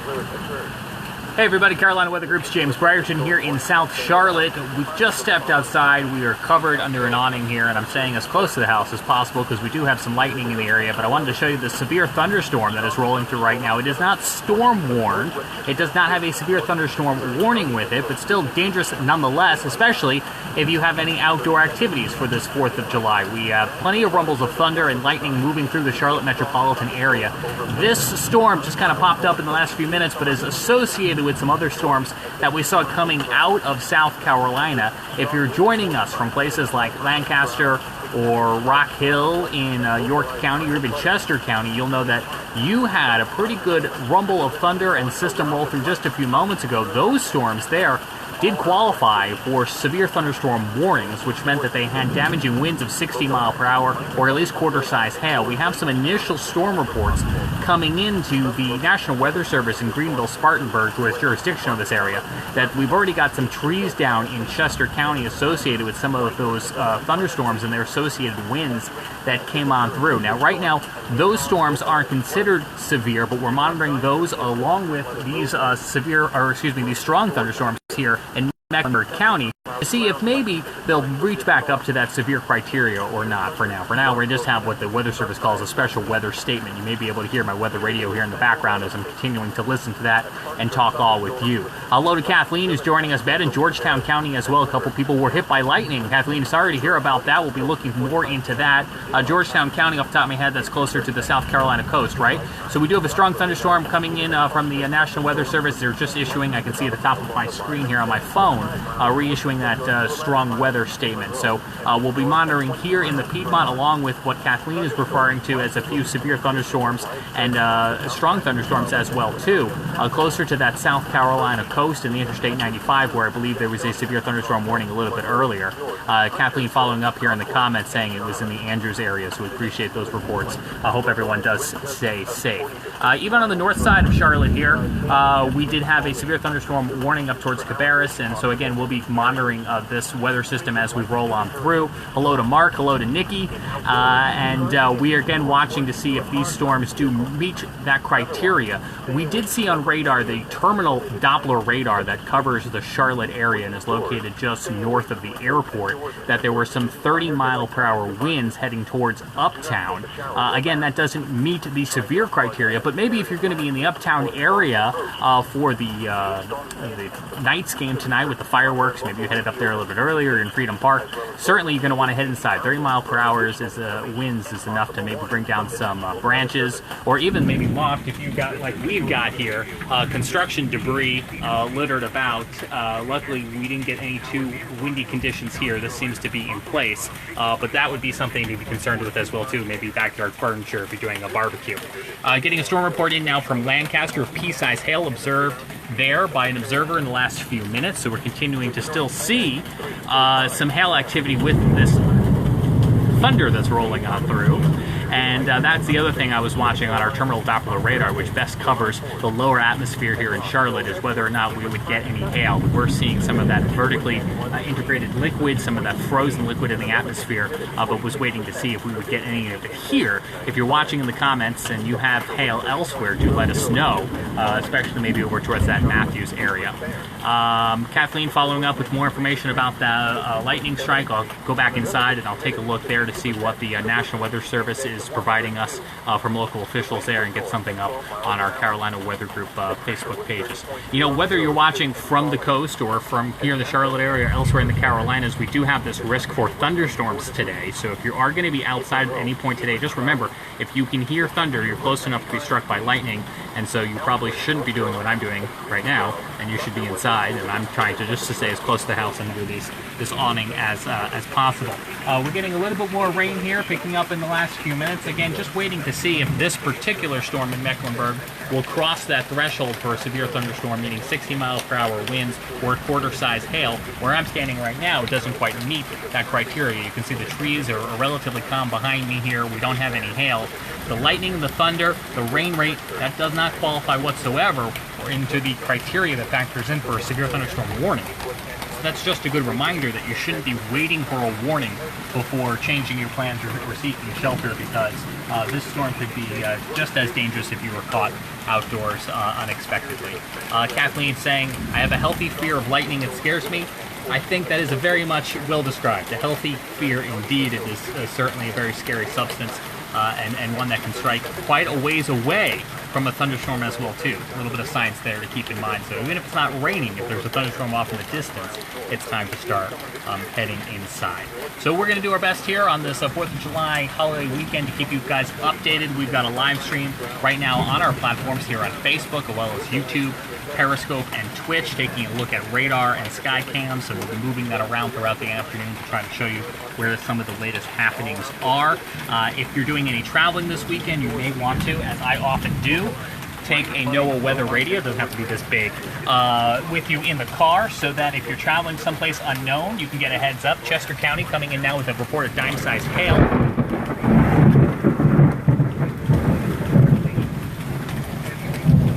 Hey everybody, Carolina Weather Group's James Brierton here in South Charlotte. We've just stepped outside. We are covered under an awning here, and I'm staying as close to the house as possible because we do have some lightning in the area, but I wanted to show you the severe thunderstorm that is rolling through right now. It is not storm warned. It does not have a severe thunderstorm warning with it, but still dangerous nonetheless, especially if you have any outdoor activities for this 4th of July. We have plenty of rumbles of thunder and lightning moving through the Charlotte metropolitan area. This storm just kind of popped up in the last few minutes, but is associated with some other storms that we saw coming out of South Carolina. If you're joining us from places like Lancaster or Rock Hill in York County or even Chester County, you'll know that you had a pretty good rumble of thunder and system roll through just a few moments ago. Those storms there did qualify for severe thunderstorm warnings, which meant that they had damaging winds of 60 miles per hour or at least quarter-size hail. We have some initial storm reports coming into the National Weather Service in Greenville, Spartanburg, who has jurisdiction of this area, that we've already got some trees down in Chester County associated with some of those thunderstorms and their associated winds that came on through. Now, right now, those storms aren't considered severe, but we're monitoring those along with these these strong thunderstorms here in Mecklenburg County to see if maybe they'll reach back up to that severe criteria or not for now. For now, we just have what the Weather Service calls a special weather statement. You may be able to hear my weather radio here in the background as I'm continuing to listen to that and talk all with you. Hello to Kathleen, who's joining us bed in Georgetown County as well. A couple people were hit by lightning. Kathleen, sorry to hear about that. We'll be looking more into that. Georgetown County, off the top of my head, that's closer to the South Carolina coast, right? So we do have a strong thunderstorm coming in from the National Weather Service. They're just issuing, I can see at the top of my screen here on my phone, reissuing that strong weather statement. So we'll be monitoring here in the Piedmont along with what Kathleen is referring to as a few severe thunderstorms and strong thunderstorms as well too, closer to that South Carolina coast and the Interstate 95 where I believe there was a severe thunderstorm warning a little bit earlier. Kathleen following up here in the comments saying it was in the Andrews area, so we appreciate those reports. I hope everyone does stay safe. Even on the north side of Charlotte here, we did have a severe thunderstorm warning up towards Cabarrus, and so again we'll be monitoring this weather system as we roll on through. Hello to Mark, hello to Nikki, and we are again watching to see if these storms do meet that criteria. We did see on radar the terminal Doppler radar that covers the Charlotte area and is located just north of the airport, that there were some 30-mile-per-hour winds heading towards Uptown. Again, that doesn't meet the severe criteria, but maybe if you're going to be in the Uptown area for the Knights game tonight with the fireworks, maybe you headed up there a little bit earlier in Freedom Park, certainly you're going to want to head inside. 30 mile per hour winds is enough to maybe bring down some branches or even maybe loft if you've got, like we've got here, construction debris littered about. Luckily, we didn't get any too windy conditions here. This seems to be in place, but that would be something to be concerned with as well too, maybe backyard furniture if you're doing a barbecue. Getting a storm report in now from Lancaster of pea-sized hail observed there by an observer in the last few minutes, so we're continuing to still see some hail activity with this thunder that's rolling on through. And that's the other thing I was watching on our terminal Doppler radar, which best covers the lower atmosphere here in Charlotte, is whether or not we would get any hail. We're seeing some of that vertically integrated liquid, some of that frozen liquid in the atmosphere, but was waiting to see if we would get any of it here. If you're watching in the comments and you have hail elsewhere, do let us know, especially maybe over towards that Matthews area. Kathleen following up with more information about the lightning strike. I'll go back inside and I'll take a look there to see what the National Weather Service is providing us from local officials there and get something up on our Carolina Weather Group Facebook pages. You know, whether you're watching from the coast or from here in the Charlotte area or elsewhere in the Carolinas, we do have this risk for thunderstorms today. So if you are going to be outside at any point today, just remember, if you can hear thunder, you're close enough to be struck by lightning, and so you probably shouldn't be doing what I'm doing right now, and you should be inside, and I'm trying to just to stay as close to the house and do this awning as possible. We're getting a little bit more rain here, picking up in the last few minutes. Again, just waiting to see if this particular storm in Mecklenburg will cross that threshold for a severe thunderstorm, meaning 60 miles per hour winds or quarter-size hail. Where I'm standing right now, it doesn't quite meet that criteria. You can see the trees are relatively calm behind me here. We don't have any hail. The lightning, the thunder, the rain rate, that does not qualify whatsoever into the criteria that factors in for a severe thunderstorm warning. that's just a good reminder that you shouldn't be waiting for a warning before changing your plans or seeking shelter, because this storm could be just as dangerous if you were caught outdoors unexpectedly. Kathleen saying, I have a healthy fear of lightning. It scares me. I think that is a very much well described. A healthy fear indeed. It is certainly a very scary substance, and one that can strike quite a ways away from a thunderstorm as well too. A little bit of science there to keep in mind. So even if it's not raining, if there's a thunderstorm off in the distance, it's time to start heading inside. So we're going to do our best here on this 4th of July holiday weekend to keep you guys updated. We've got a live stream right now on our platforms here on Facebook, as well as YouTube, Periscope, and Twitch, taking a look at radar and sky cams. So we'll be moving that around throughout the afternoon to try to show you where some of the latest happenings are. If you're doing any traveling this weekend, you may want to, as I often do, take a NOAA weather radio, it doesn't have to be this big, with you in the car, so that if you're traveling someplace unknown, you can get a heads up. Chester County coming in now with a reported dime-sized hail.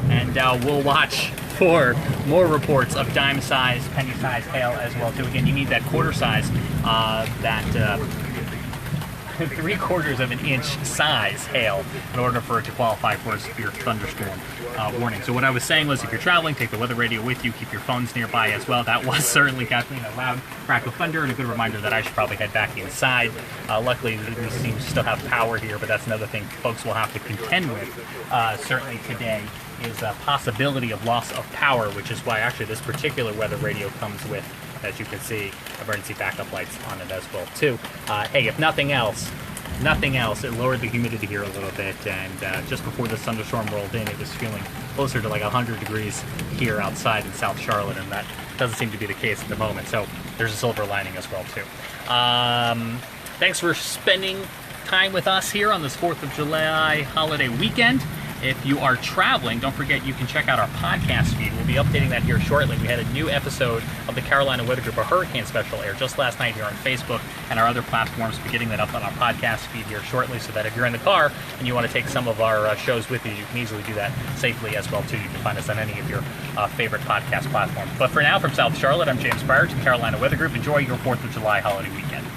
And we'll watch for more reports of dime-sized, penny-sized hail as well too. Again, you need that quarter size, that 3/4 of an inch size hail in order for it to qualify for a severe thunderstorm warning. So what I was saying was, if you're traveling, take the weather radio with you, keep your phones nearby as well. That was certainly, Kathleen, a loud crack of thunder and a good reminder that I should probably head back inside. Luckily, we seem to still have power here, but that's another thing folks will have to contend with certainly today, is a possibility of loss of power, which is why actually this particular weather radio comes with, as you can see, emergency backup lights on it as well too. Hey, if nothing else, it lowered the humidity here a little bit, and just before this thunderstorm rolled in, it was feeling closer to like 100 degrees here outside in South Charlotte, and that doesn't seem to be the case at the moment. So there's a silver lining as well too. Thanks for spending time with us here on this 4th of July holiday weekend. If you are traveling, don't forget you can check out our podcast feed. We'll be updating that here shortly. We had a new episode of the Carolina Weather Group, a hurricane special, air just last night here on Facebook and our other platforms. We'll be getting that up on our podcast feed here shortly, so that if you're in the car and you want to take some of our shows with you, you can easily do that safely as well too. You can find us on any of your favorite podcast platforms. But for now, from South Charlotte, I'm James Breyer to the Carolina Weather Group. Enjoy your 4th of July holiday weekend.